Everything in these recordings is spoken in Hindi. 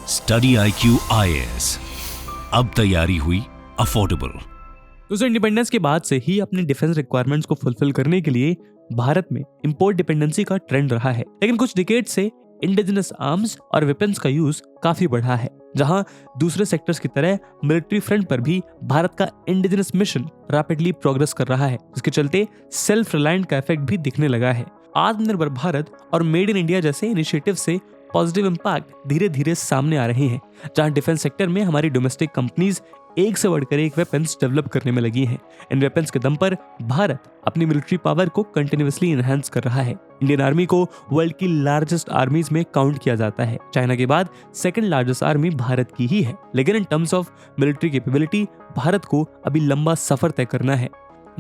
स्टडी IQ IAS, अब तैयारी हुई अफोर्डेबल। दोस्तों, इंडिपेंडेंस के बाद से ही अपने डिफेंस रिक्वायरमेंट्स को फुलफिल करने के लिए भारत में इंपोर्ट डिपेंडेंसी का ट्रेंड रहा है, लेकिन कुछ डिकेड से इंडिजिनस आर्म्स और वेपन्स का यूज काफी बढ़ा है, जहां दूसरे सेक्टर्स की तरह मिलिट्री फ्रंट पर भी भारत का इंडिजिनस मिशन रैपिडली प्रोग्रेस कर रहा है, जिसके चलते सेल्फ रिलायंट का इफेक्ट भी दिखने लगा है। आत्मनिर्भर भारत और मेड इन इंडिया जैसे इनिशिएटिव से पॉजिटिव इंपैक्ट धीरे धीरे सामने आ रहे हैं, जहां डिफेंस सेक्टर में हमारी डोमेस्टिक कंपनीज एक से बढ़कर एक वेपन्स डेवलप करने में लगी हैं। इन वेपन्स के दम पर भारत अपनी मिलिट्री पावर को कंटिन्यूअसली एनहांस कर रहा है। इंडियन आर्मी को वर्ल्ड की लार्जेस्ट आर्मीज में काउंट किया जाता है। चाइना के बाद सेकंड लार्जेस्ट आर्मी भारत की ही है, लेकिन in terms of military capability Bharat को अभी लंबा सफर तय करना है।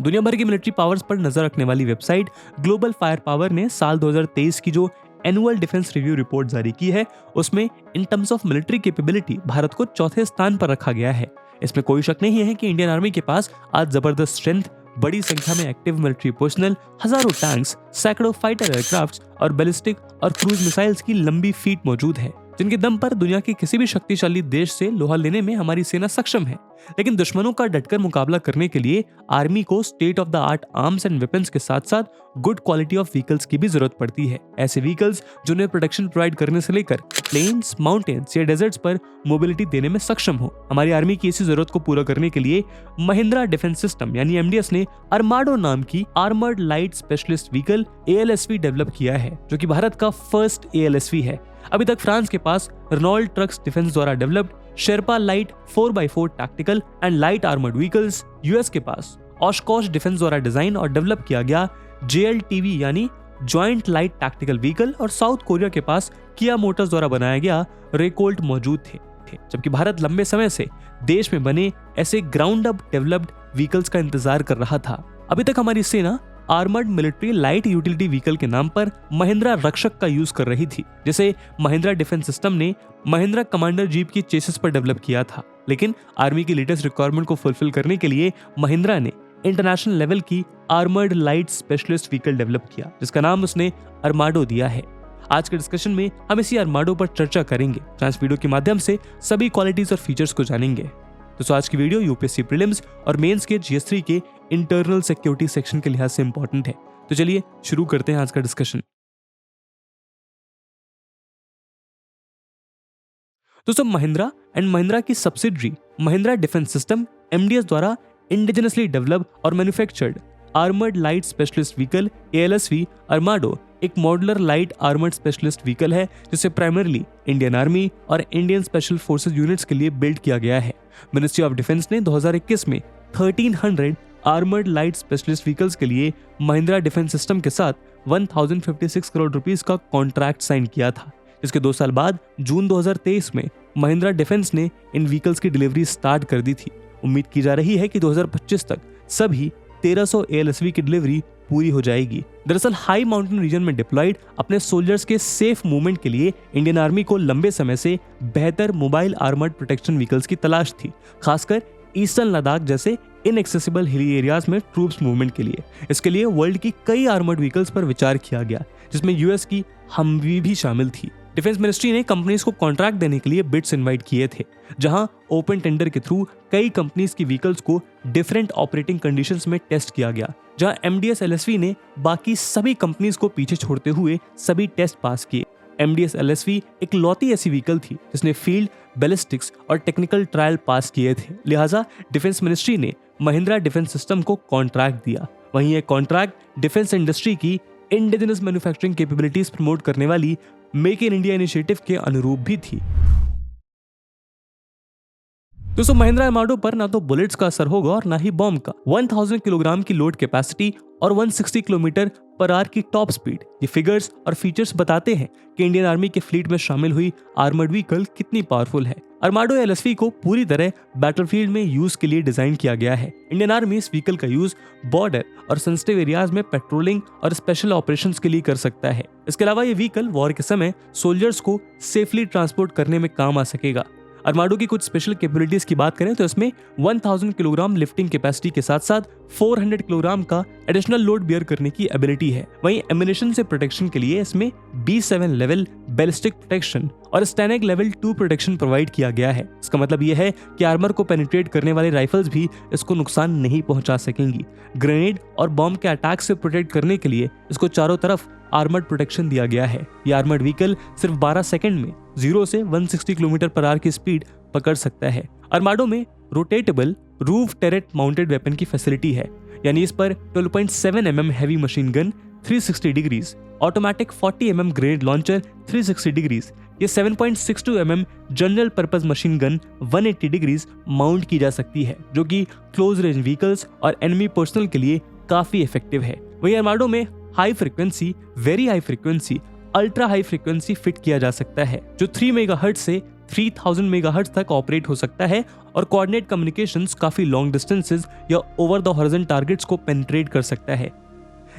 दुनिया भर की मिलिट्री पावर्स पर नजर रखने वाली वेबसाइट ग्लोबल फायर पावर ने साल 2023 की जो एनुअल डिफेंस रिव्यू रिपोर्ट जारी की है, उसमें in terms of military capability Bharat को चौथे स्थान पर रखा गया है। इसमें कोई शक नहीं है कि इंडियन आर्मी के पास आज जबरदस्त स्ट्रेंथ, बड़ी संख्या में एक्टिव मिलिट्री पर्सनल, हजारों टैंक्स, सैकड़ों फाइटर एयरक्राफ्ट्स और बैलिस्टिक और क्रूज मिसाइल्स की लंबी फीट मौजूद है, जिनके दम पर दुनिया के किसी भी शक्तिशाली देश से लोहा लेने में हमारी सेना सक्षम है। लेकिन दुश्मनों का डटकर मुकाबला करने के लिए आर्मी को state of the art arms and weapons के साथ साथ गुड क्वालिटी ऑफ व्हीकल्स की भी जरूरत पड़ती है। ऐसे व्हीकल्स जो उन्हें प्रोटेक्शन प्रोवाइड करने से लेकर प्लेन्स, माउंटेन्स या डेजर्ट्स पर मोबिलिटी देने में सक्षम हो। हमारी आर्मी की इसी जरूरत को पूरा करने के लिए महिंद्रा डिफेंस सिस्टम यानी MDS ने अरमाडो नाम की armoured light specialist vehicle ALSV develop किया है, जो कि भारत का फर्स्ट ALSV है। अभी तक फ्रांस के पास रेनॉल्ट ट्रक्स डिफेंस द्वारा developed Sherpa light 4x4 tactical and light armoured vehicles, US के पास ओशकोश डिफेंस द्वारा डिजाइन और डेवलप किया गया JLTV यानी जॉइंट लाइट टैक्टिकल व्हीकल और साउथ कोरिया के पास किया मोटर्स द्वारा बनाया गया रेकोल्ट मौजूद थे। जबकि भारत लंबे समय से देश में बने ऐसे ग्राउंड अप डेवलप्ड व्हीकल्स का इंतजार कर रहा था। अभी तक हमारी सेना armoured military light utility vehicle के नाम पर महिंद्रा रक्षक का यूज कर रही थी, जिसे महिंद्रा डिफेंस सिस्टम ने महिंद्रा कमांडर जीप की चेसिस पर डेवलप किया था। लेकिन आर्मी की लेटेस्ट रिक्वायरमेंट को फुलफिल करने के लिए महिंद्रा ने इंटरनेशनल लेवल की armoured light specialist vehicle develop किया, जिसका नाम उसने अरमाडो दिया है। आज के डिस्कशन में हम इसी अरमाडो पर चर्चा करेंगे, जहां इस वीडियो के माध्यम से सभी क्वालिटीज और फीचर्स को जानेंगे। तो आज की वीडियो यूपीएससी प्रीलिम्स और मेंस के GS3 के इंटरनल सिक्योरिटी सेक्शन के लिहाज से इंपॉर्टेंट है। तो चलिए शुरू करते हैं आज का डिस्कशन। दोस्तों, महिंद्रा एंड महिंद्रा की subsidiary Mahindra defence system MDS द्वारा इंडिजिनसली डेवलप्ड और manufactured armoured light specialist vehicle ALSV अरमाडो एक modular light armoured specialist vehicle है, जिसे प्राइमरली इंडियन आर्मी और इंडियन स्पेशल फोर्सेस यूनिट्स के लिए बिल्ड किया गया है। मिनिस्ट्री ऑफ डिफेंस ने 2021 में 1300 आर्मर्ड लाइट स्पेशलिस्ट व्हीकल्स के लिए महिंद्रा डिफेंस सिस्टम के साथ 1056 करोड़ रुपीस का कॉन्ट्रैक्ट साइन किया था, जिसके 2 साल बाद जून 2023 में महिंद्रा डिफेंस ने इन व्हीकल्स की डिलीवरी स्टार्ट कर दी थी। उम्मीद की जा रही है कि 2025 तक सभी 1300 ALSV की डिलीवरी पूरी हो जाएगी। दरअसल हाई माउंटेन रीजन में डिप्लॉयड अपने सोल्जर्स के सेफ मूवमेंट के लिए इंडियन आर्मी को लंबे समय से बेहतर मोबाइल आर्मर्ड प्रोटेक्शन व्हीकल्स की तलाश थी, खासकर ईस्टर्न लद्दाख जैसे इनएक्सेसिबल हिली एरियाज में ट्रूप्स मूवमेंट के लिए। इसके लिए वर्ल्ड की कई आर्मर्ड व्हीकल्स पर विचार किया गया, जिसमें US की हमवी भी शामिल थी। डिफेंस मिनिस्ट्री ने कंपनीज को कॉन्ट्रैक्ट देने के लिए बिड्स इनवाइट किए थे, जहां ओपन टेंडर के थ्रू कई कंपनीज की व्हीकल्स को डिफरेंट ऑपरेटिंग कंडीशंस में टेस्ट किया गया, जहां MDS LSV ने बाकी सभी कंपनीज को पीछे छोड़ते हुए सभी टेस्ट पास किए। MDS LSV एक लौती ऐसी व्हीकल थी जिसने फील्ड, बैलिस्टिक्स और टेक्निकल ट्रायल पास किए थे, लिहाजा डिफेंस मिनिस्ट्री ने महिंद्रा डिफेंस सिस्टम को कॉन्ट्रैक्ट दिया। वहीं यह कॉन्ट्रैक्ट डिफेंस इंडस्ट्री की इंडिजिनस मैन्युफैक्चरिंग कैपेबिलिटीज प्रमोट करने वाली मेक इन इंडिया इनिशिएटिव के अनुरूप भी थी। दोस्तों, महिंद्रा अरमाडो पर ना तो बुलेट्स का असर होगा और ना ही बॉम्ब का। 1000 किलोग्राम की लोड कैपेसिटी और 160 किलोमीटर पर आवर की टॉप स्पीड, ये फिगर्स और फीचर्स बताते हैं कि इंडियन आर्मी के फ्लीट में शामिल हुई आर्मर्ड व्हीकल कितनी पावरफुल है। अरमाडो LSV को पूरी तरह बैटलफील्ड में यूज के लिए डिजाइन किया गया है। इंडियन आर्मी इस व्हीकल का यूज बॉर्डर और सेंसिटिव एरियाज में पेट्रोलिंग और स्पेशल ऑपरेशंस के लिए कर सकता है। इसके अलावा ये व्हीकल वॉर के समय सोल्जर्स को सेफली ट्रांसपोर्ट करने में काम आ सकेगा। अरमाडो की कुछ स्पेशल कैपेबिलिटीज की बात करें तो इसमें 1000 किलोग्राम लिफ्टिंग कैपेसिटी के साथ साथ 400 किलोग्राम का एडिशनल लोड बियर करने की एबिलिटी है। वहीं एमिनेशन से प्रोटेक्शन के लिए इसमें B7 लेवल बैलिस्टिक प्रोटेक्शन और स्टैनिक लेवल 2 प्रोटेक्शन प्रोवाइड किया गया है। इसका मतलब यह है कि आर्मर को पेनिट्रेट करने वाले राइफल्स भी इसको नुकसान नहीं पहुंचा सकेंगी। ग्रेनेड और बॉम्ब के अटैक से प्रोटेक्ट करने के लिए इसको चारों तरफ आर्मर्ड प्रोटेक्शन दिया गया है। ये आर्मर्ड व्हीकल सिर्फ 12 सेकंड में 0 से 160 किलोमीटर/आवर की स्पीड पकड़ सकता है। आर्माडो में रोटेटेबल रूफ टेरेट माउंटेड वेपन की फैसिलिटी है, यानी इस पर 12.7 mm heavy machine gun 360 degrees, automatic 40 mm grenade launcher 360 degrees, ये 7.62 mm general purpose machine gun 180 degrees mount की जा सकती है, जो कि क्लोज रेंज व्हीकल्स और एनिमी पर्सनल के लिए काफी इफेक्टिव है। वहीं आर्माडो में high frequency, very high frequency, ultra high frequency fit किया जा सकता है, जो 3 मेगाहर्ट्ज से 3000 मेगाहर्ट्ज तक ऑपरेट हो सकता है और कोऑर्डिनेट कम्युनिकेशंस काफी लॉन्ग डिस्टेंसेस या ओवर द हॉरिजॉन टारगेट्स को पेनिट्रेट कर सकता है।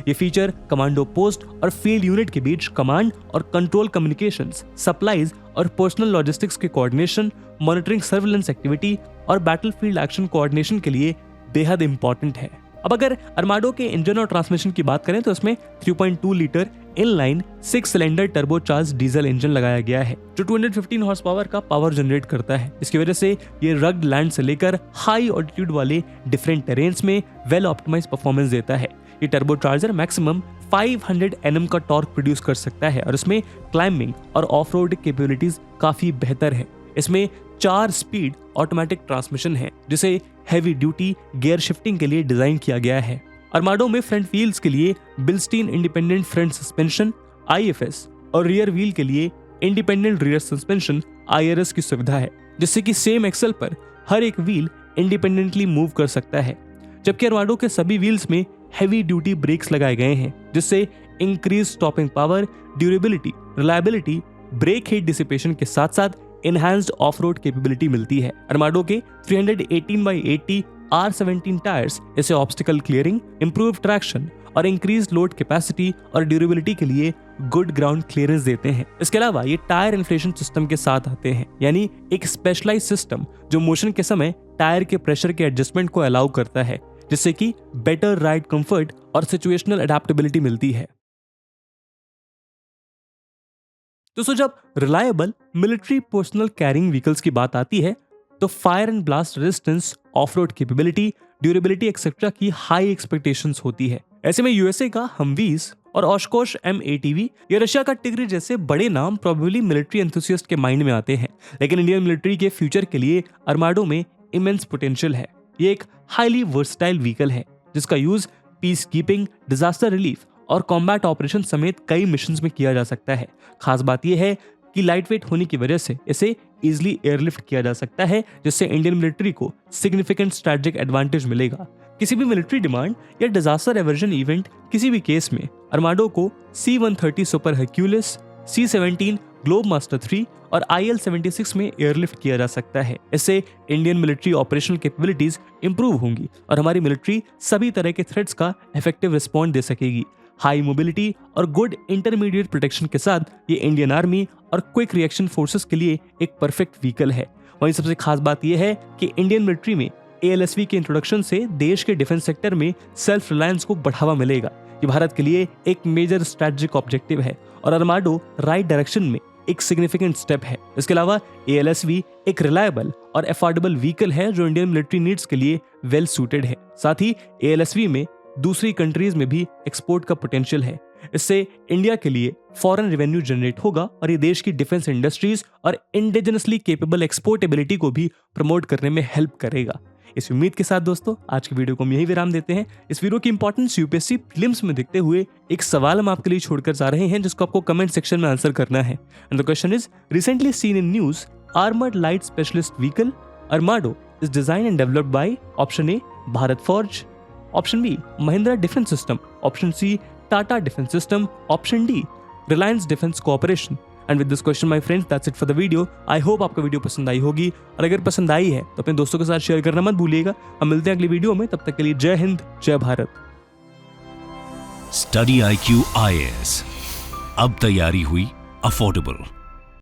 ये फीचर कमांडो पोस्ट और फील्ड यूनिट के बीच कमांड और कंट्रोल कम्युनिकेशंस, सप्लाईज और पर्सनल लॉजिस्टिक्स के कोऑर्डिनेशन, मॉनिटरिंग सर्विलेंस एक्टिविटी और बैटलफील्ड एक्शन कोऑर्डिनेशन के लिए बेहद इंपॉर्टेंट है। अब अगर आर्माडो के इंजन और ट्रांसमिशन की बात करें तो इसमें 3.2 litre inline 6 cylinder turbocharge diesel engine लगाया गया है, जो 215 हॉर्स पावर का पावर जनरेट करता है। इसकी वजह से ये रग्ड लैंड से लेकर हाई ऑल्टीट्यूड वाले डिफरेंट टेरेन्स में वेल ऑप्टिमाइज्ड परफॉर्मेंस देता है। ये टर्बोचार्जर मैक्सिमम 500 Nm का टॉर्क प्रोड्यूस कर सकता है और इसमें क्लाइंबिंग और ऑफ रोड कैपेबिलिटीज काफी बेहतर है। इसमें 4 स्पीड ऑटोमेटिक ट्रांसमिशन है, जिसे हैवी ड्यूटी गियर शिफ्टिंग के लिए डिजाइन किया गया है। आर्माडो में फ्रंट व्हील्स के लिए बिल्स्टीन इंडिपेंडेंट फ्रंट सस्पेंशन IFS और रियर व्हील के लिए इंडिपेंडेंट रियर सस्पेंशन IRS की सुविधा है, जिससे कि सेम एक्सल पर हर एक व्हील इंडिपेंडेंटली मूव कर सकता है। जबकि आर्माडो के सभी व्हील्स में हैवी ड्यूटी ब्रेक्स लगाए गए हैं, जिससे increase stopping power, durability, reliability, brake heat dissipation के साथ साथ एनहांस्ड ऑफ रोड कैपेबिलिटी मिलती है। आर्माडो के 318/80 R17 टायर्स इसे ऑब्स्टिकल क्लियरिंग, इंप्रूव ट्रैक्शन और इंक्रीज लोड कैपेसिटी और ड्यूरेबिलिटी के लिए गुड ग्राउंड क्लियरेंस देते हैं। इसके अलावा ये टायर इन्फ्लेशन सिस्टम के साथ आते हैं, यानी एक स्पेशलाइज सिस्टम जो मोशन के समय टायर के प्रेशर के एडजस्टमेंट को अलाउ करता है, जिससे कि बेटर राइड कंफर्ट और सिचुएशनल अडेप्टेबिलिटी मिलती है। दोस्तों, जब reliable military personnel carrying vehicles की बात आती है तो fire and blast resistance, of road capability, durability etcetera की हाई एक्सपेक्टेशंस होती है। ऐसे में यूएसए का हमवीज और ओशकोश M-ATV या रशिया का टिग्री जैसे बड़े नाम प्रोबेबली मिलिट्री एंथुसियास्ट के माइंड में आते हैं, लेकिन इंडियन मिलिट्री के फ्यूचर के लिए आर्माडो में इमेंस पोटेंशियल है। ये एक हाईली वर्सटाइल व्हीकल है, जिसका use peace keeping, disaster relief और कॉम्बैट ऑपरेशन समेत कई मिशंस में किया जा सकता है। खास बात यह है कि लाइट वेट होने की वजह से इसे इजीली एयरलिफ्ट किया जा सकता है, जिससे इंडियन मिलिट्री को सिग्निफिकेंट स्ट्रैटेजिक एडवांटेज मिलेगा। किसी भी मिलिट्री डिमांड या डिजास्टर एवर्जन इवेंट किसी भी केस में आर्माडो को C-130 super Hercules, C-17 globe master 3 और IL-76 में एयरलिफ्ट किया जा सकता है। इससे Indian military operational capabilities improve होंगी और हमारी मिलिट्री सभी तरह के थ्रेट्स का इफेक्टिव रिस्पॉन्स दे सकेगी। हाई मोबिलिटी और गुड इंटरमीडिएट प्रोटेक्शन के साथ ये इंडियन आर्मी और क्विक रिएक्शन फोर्सेस के लिए एक परफेक्ट व्हीकल है। वहीं सबसे खास बात यह है कि इंडियन मिलिट्री में ALSV के इंट्रोडक्शन से देश के डिफेंस सेक्टर में सेल्फ रिलायंस को बढ़ावा मिलेगा। ये भारत के लिए एक मेजर स्ट्रैटेजिक ऑब्जेक्टिव है और आर्माडो राइट डायरेक्शन में एक सिग्निफिकेंट स्टेप है। इसके अलावा ALSV एक रिलायबल और अफोर्डेबल व्हीकल है जो इंडियन मिलिट्री नीड्स के लिए वेल सूटेड है। साथ ही ALSV में दूसरी कंट्रीज में भी एक्सपोर्ट का पोटेंशियल है। इससे इंडिया के लिए फॉरेन रेवेन्यू जनरेट होगा और ये देश की डिफेंस इंडस्ट्रीज और इंडिजिनसली केपेबल एक्सपोर्टेबिलिटी को भी प्रमोट करने में हेल्प करेगा। इस उम्मीद के साथ दोस्तों आज की वीडियो को हम यही विराम देते हैं। इस वीडियो की इंपॉर्टेंस यूपीएससी प्रीलिम्स में देखते हुए एक सवाल हम आपके लिए छोड़कर जा रहे हैं, जिसको आपको कमेंट सेक्शन में आंसर करना है। And the question is, recently seen in news armoured light specialist vehicle Armado is design and developed by option A Bharat Forge, option B Mahindra defence system, option C Tata defence system, option D Reliance defence cooperation. And with this question my friends that's it for the video. I hope आपको वीडियो पसंद आई होगी और अगर पसंद आई है तो अपने दोस्तों के साथ शेयर करना मत भूलिएगा। हम मिलते हैं अगली वीडियो में, तब तक के लिए जय हिंद, जय भारत। स्टडी IQ IAS, अब तैयारी हुई अफोर्डेबल।